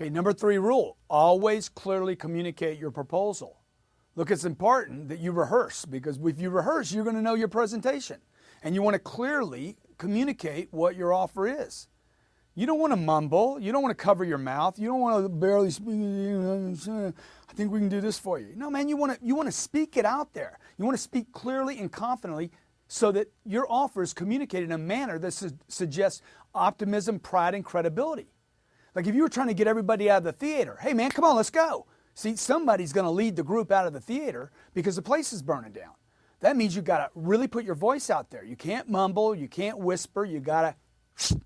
Okay, number 3 rule, always clearly communicate your proposal. Look, it's important that you rehearse, because if you rehearse, you're going to know your presentation. And you want to clearly communicate what your offer is. You don't want to mumble. You don't want to cover your mouth. You don't want to barely speak. I think we can do this for you. No, man, you want to speak it out there. You want to speak clearly and confidently so that your offer is communicated in a manner that suggests optimism, pride, and credibility. Like if you were trying to get everybody out of the theater, hey man, come on, let's go. See, somebody's going to lead the group out of the theater because the place is burning down. That means you got to really put your voice out there. You can't mumble, you can't whisper, you got to.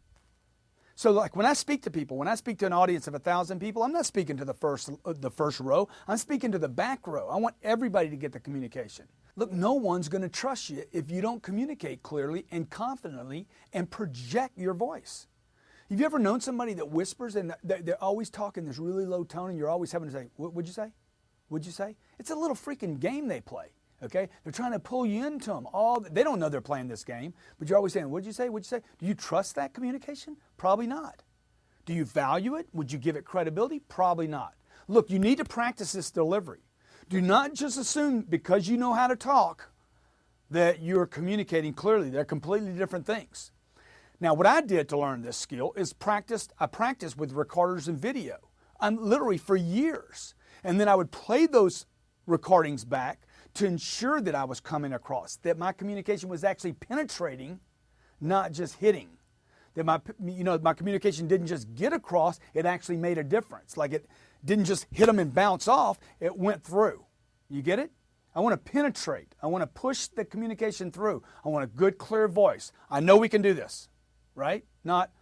So like when I speak to people, when I speak to an audience of 1,000 people, I'm not speaking to the first row, I'm speaking to the back row. I want everybody to get the communication. Look, no one's going to trust you if you don't communicate clearly and confidently and project your voice. Have you ever known somebody that whispers and they're always talking this really low tone and you're always having to say, what'd you say? What'd you say? It's a little freaking game they play, okay? They're trying to pull you into them. They don't know they're playing this game, but you're always saying, what'd you say? What'd you say? Do you trust that communication? Probably not. Do you value it? Would you give it credibility? Probably not. Look, you need to practice this delivery. Do not just assume because you know how to talk that you're communicating clearly. They're completely different things. Now, what I did to learn this skill is I practiced with recorders and video. Literally for years. And then I would play those recordings back to ensure that I was coming across, that my communication was actually penetrating, not just hitting. That my communication didn't just get across, it actually made a difference. Like it didn't just hit them and bounce off, it went through. You get it? I want to penetrate. I want to push the communication through. I want a good, clear voice. I know we can do this. Right? Not,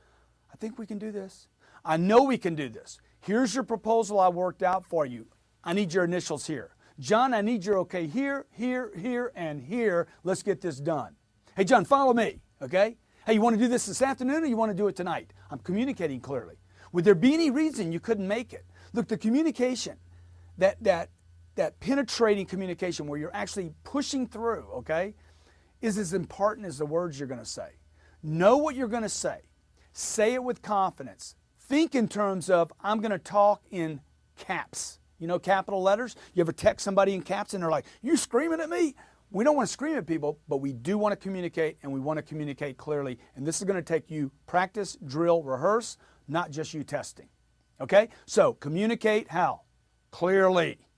I think we can do this. I know we can do this. Here's your proposal I worked out for you. I need your initials here. John, I need your okay here, here, here, and here. Let's get this done. Hey, John, follow me, okay? Hey, you want to do this afternoon or you want to do it tonight? I'm communicating clearly. Would there be any reason you couldn't make it? Look, the communication, that penetrating communication where you're actually pushing through, okay, is as important as the words you're going to say. Know what you're going to say. Say it with confidence. Think in terms of, I'm going to talk in caps. You know, capital letters? You ever text somebody in caps and they're like, you screaming at me? We don't want to scream at people, but we do want to communicate, and we want to communicate clearly. And this is going to take you practice, drill, rehearse, not just you testing. Okay? So communicate how? Clearly.